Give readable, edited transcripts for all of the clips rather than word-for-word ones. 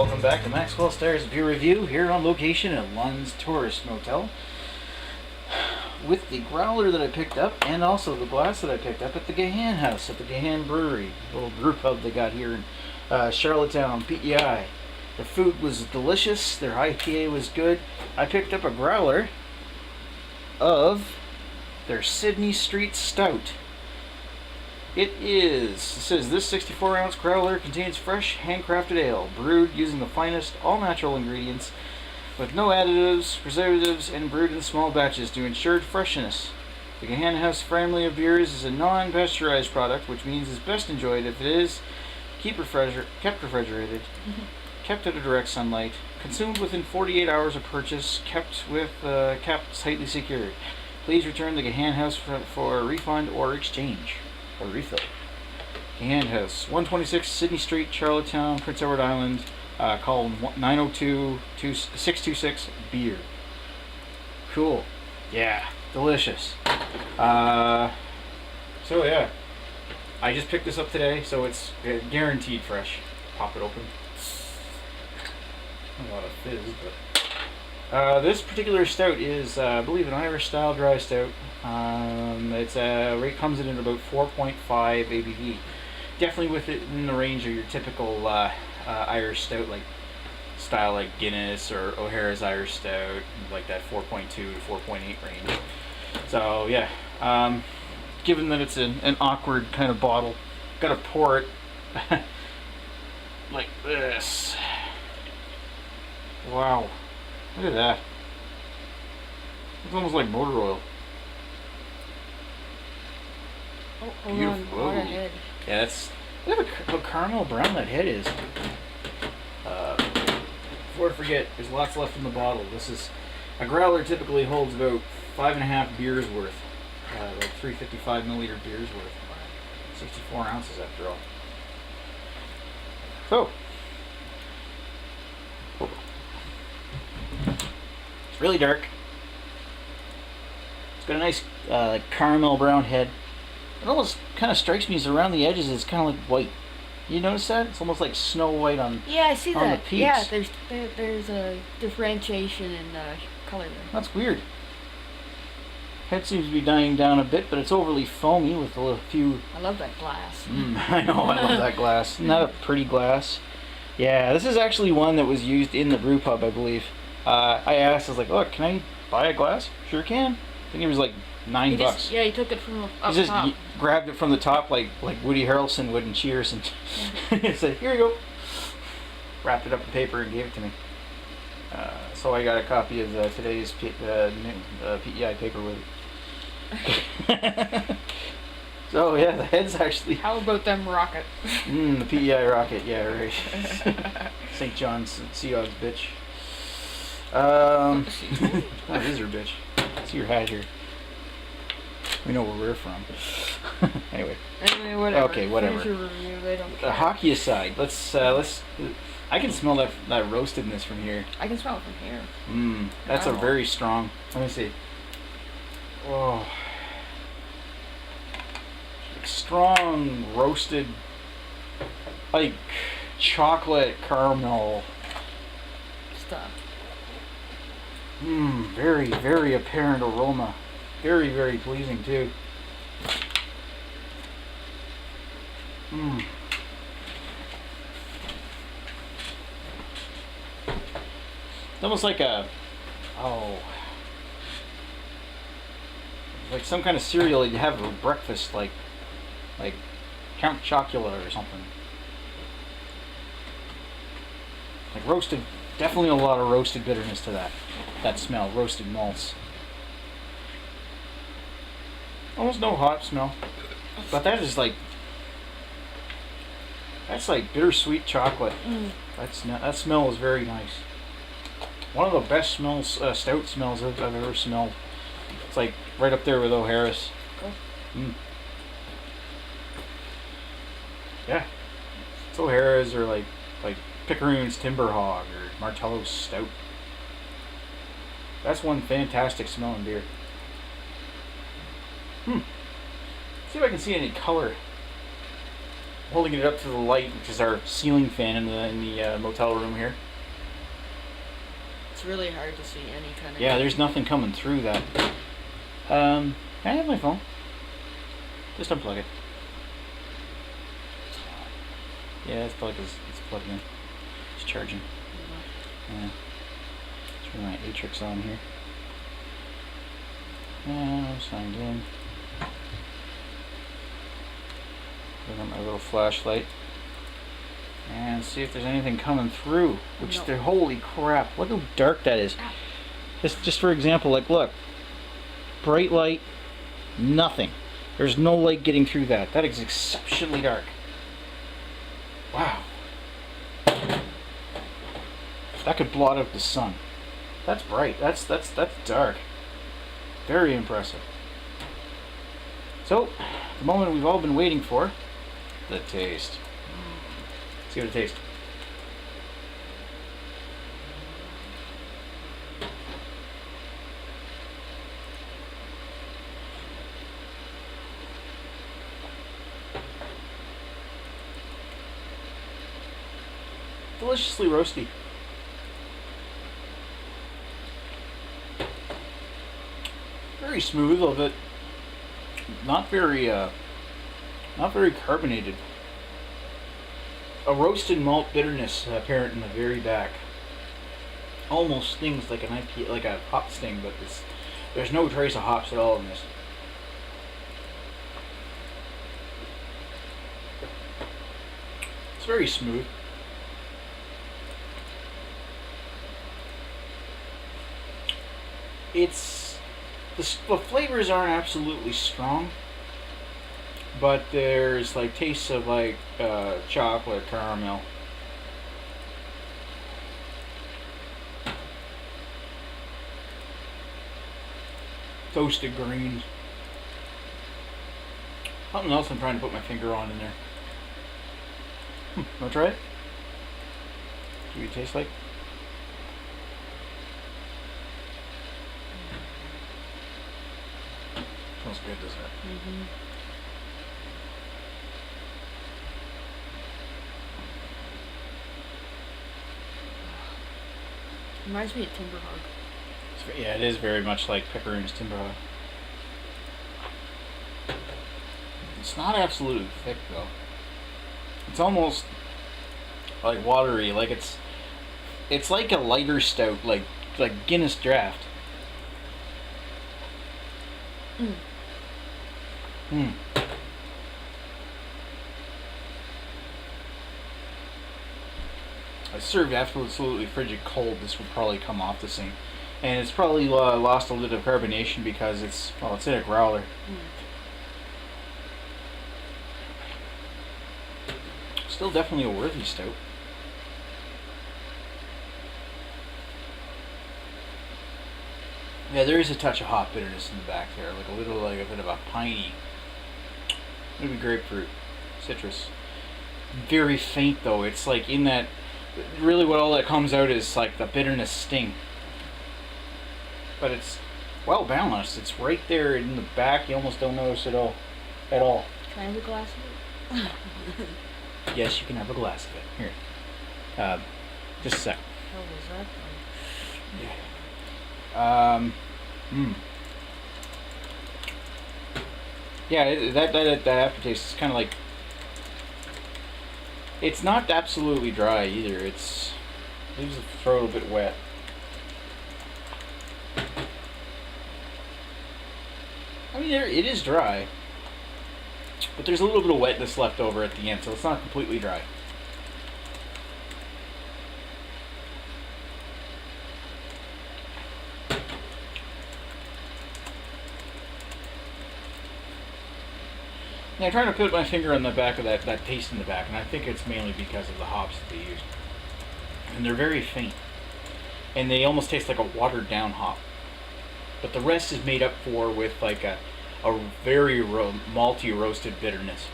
welcome back to Maxwell Starr's beer review here on location at Lund's Tourist Motel with the growler that I picked up and also the glass that I picked up at the Gahan house at the Gahan brewery, little brew pub they got here in Charlottetown, PEI. The food was delicious, their IPA was good. I picked up a growler of their Sydney Street Stout. It says this 64 ounce growler contains fresh handcrafted ale brewed using the finest all natural ingredients with no additives, preservatives, and brewed in small batches to ensure freshness. The Gahan House family of beers is a non-pasteurized product, which means it's best enjoyed if it is kept refrigerated, kept under direct sunlight, consumed within 48 hours of purchase, kept tightly secured. Please return the Gahan House for a refund or exchange. Or refill. Gahan House, 126 Sydney Street, Charlottetown, Prince Edward Island. Call 902-626 beer. Cool. Yeah, delicious. So yeah, I just picked this up today, so it's guaranteed fresh. Pop it open. A lot of fizz, but. This particular stout is, I believe, an Irish style dry stout. Its rate comes in at about 4.5 ABV. Definitely within the range of your typical Irish stout, like Guinness or O'Hara's Irish Stout, like that 4.2 to 4.8 range. So yeah, given that it's an awkward kind of bottle, gotta pour it like this. Wow. Look at that. It's almost like motor oil. Oh, beautiful. on, what a head. Yeah, that's... Look at how caramel brown that head is. Before I forget, there's lots left in the bottle. This is... A growler typically holds about 5.5 beers worth. Like 355 milliliter beers worth. 64 ounces after all. So... It's really dark. It's got a nice like caramel brown head. It almost kind of strikes me as around the edges it's kind of like white. You notice that? It's almost like Snow White on I see on that. the peaks. Yeah, there's a differentiation in color there. That's weird. Head seems to be dying down a bit, but it's overly foamy with a few... I love that glass. I know, I love that glass. Isn't that a pretty glass? Yeah, this is actually one that was used in the brew pub, I believe. I asked, I was like, look, can I buy a glass? Sure can. I think it was like $9. Yeah, he took it from up He just top. grabbed it from the top like Woody Harrelson would in Cheers and said, here you go. Wrapped it up in paper and gave it to me. So I got a copy of today's PEI paper with it. So yeah, the head's actually... How about them rocket? The PEI rocket, yeah, right. St. John's Seahawks bitch. That is her bitch. See your hat here. We know where we're from. Anyway, Whatever. Okay, whatever. Finish your review, they don't care. Hockey aside, let's. I can smell that roastedness from here. I can smell it from here. That's a very strong. Let me see. Oh, like strong roasted, like chocolate caramel. Stuff. Very, very apparent aroma. Very, very pleasing too. It's almost like like some kind of cereal you have for breakfast, like Count Chocula or something. Like roasted, definitely a lot of roasted bitterness to that smell, roasted malts. Almost no hot smell, but that is like, that's like bittersweet chocolate. That smell is very nice. One of the best smells, stout smells I've ever smelled. It's like right up there with O'Hara's. Cool. Yeah, it's O'Hara's or like Pickeroon's Timber Hog or Martello's Stout. That's one fantastic smelling beer. See if I can see any color holding it up to the light, which is our ceiling fan in the motel room here. It's really hard to see any kind of... Yeah, there's nothing coming through that. Can I have my phone? Just unplug it. Yeah, it's plugged in. It's charging. Yeah. Let's turn my Atrix on here. I'm signed in. Put on my little flashlight. And see if there's anything coming through. Which, No. Holy crap, look how dark that is. Just for example, like, look. Bright light, nothing. There's no light getting through that. That is exceptionally dark. Wow. That could blot out the sun. That's bright. That's dark. Very impressive. So, the moment we've all been waiting for, the taste. Let's see what it tastes. Deliciously roasty. Very smooth, a little bit. Not very carbonated. A roasted malt bitterness apparent in the very back. Almost stings like an IPA, like a hop sting, but there's no trace of hops at all in this. It's very smooth. The flavors aren't absolutely strong, but there's like tastes of like chocolate, caramel. Toasted greens. Something else I'm trying to put my finger on in there. Wanna try it? See what it tastes like? Smells good, doesn't it? Mm-hmm. Reminds me of Timber Hog. Yeah, it is very much like Pepperoni's Timber Hog. It's not absolutely thick though. It's almost like watery, like it's like a lighter stout, like Guinness Draft. I served absolutely frigid cold. This would probably come off the same, and it's probably lost a little of carbonation because it's in a growler. Still definitely a worthy stout. Yeah, there is a touch of hop bitterness in the back there, like a bit of a piney, maybe grapefruit, citrus. Very faint though. It's like in that. Really, what all that comes out is like the bitterness sting. But it's well balanced. It's right there in the back. You almost don't notice it all, at all. Can I have a glass of it? Yes, you can have a glass of it. Here. Just a sec. How was that from? Yeah, that aftertaste is kind of like. It's not absolutely dry either. It leaves the throat a bit wet. I mean, it is dry, but there's a little bit of wetness left over at the end, so it's not completely dry. Yeah, I'm trying to put my finger on the back of that taste in the back, and I think it's mainly because of the hops that they use. And they're very faint. And they almost taste like a watered down hop. But the rest is made up for with like a very malty roasted bitterness.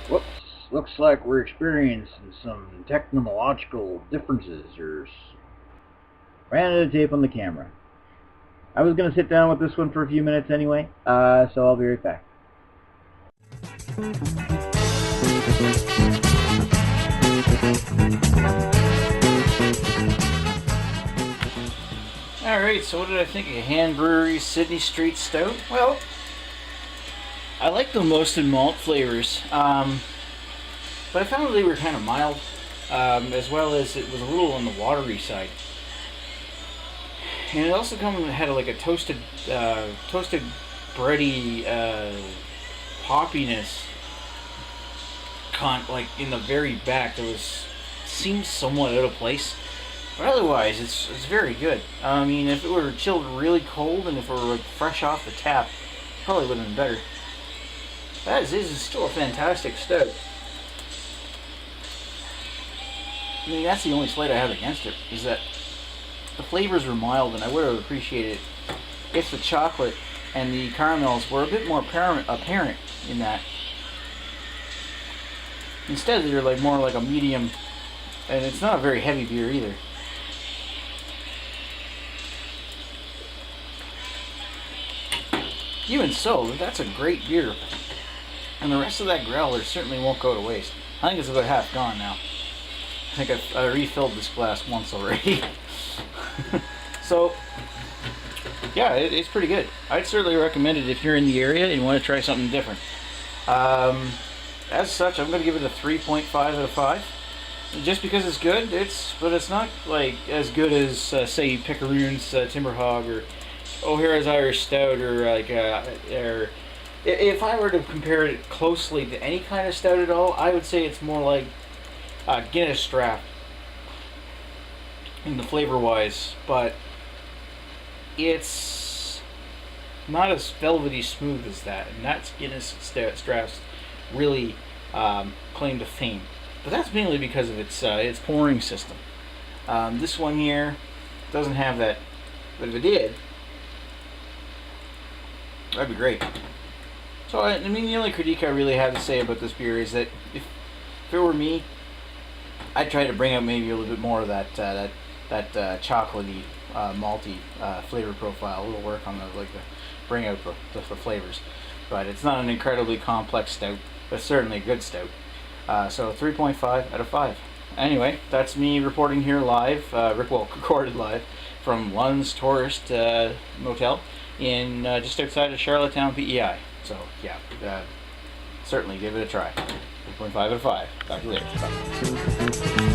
Whoops. Looks like we're experiencing some technological differences or ran out of tape on the camera. I was going to sit down with this one for a few minutes anyway, so I'll be right back. Alright, so what did I think of Gahan Brewery's Sydney Street Stout? Well, I like the most in malt flavors, but I found that they were kind of mild, as well as it was a little on the watery side. And it also had like a toasted bready hoppiness, like in the very back that seemed somewhat out of place. But otherwise, it's very good. I mean, if it were chilled really cold and if it were fresh off the tap, probably would have been better. This is still a fantastic stout. I mean, that's the only slight I have against it, is that the flavors were mild, and I would have appreciated if the chocolate and the caramels were a bit more apparent in that. Instead, they're like more like a medium, and it's not a very heavy beer either. Even so, that's a great beer. And the rest of that growler certainly won't go to waste. I think it's about half gone now. I think I refilled this glass once already. So, yeah, it's pretty good. I'd certainly recommend it if you're in the area and you want to try something different. As such, I'm going to give it a 3.5 out of 5. Just because it's good, but it's not like as good as, say, Picaroon's Timberhog or O'Hara's Irish Stout, or like, or if I were to compare it closely to any kind of stout at all, I would say it's more like Guinness Draft in the flavor-wise, but it's not as velvety smooth as that, and that's Guinness Draft's really claim to fame. But that's mainly because of its pouring system. This one here doesn't have that, but if it did, that'd be great. So, I mean, the only critique I really have to say about this beer is that if it were me, I'd try to bring out maybe a little bit more of that chocolatey, malty flavor profile. A little work on bring out the flavors. But it's not an incredibly complex stout, but certainly a good stout. So 3.5 out of 5. Anyway, that's me reporting here live, recorded live from Lund's Tourist Motel in just outside of Charlottetown, PEI. So yeah, certainly give it a try. 3.5 out of 5. Talk to you later. Bye.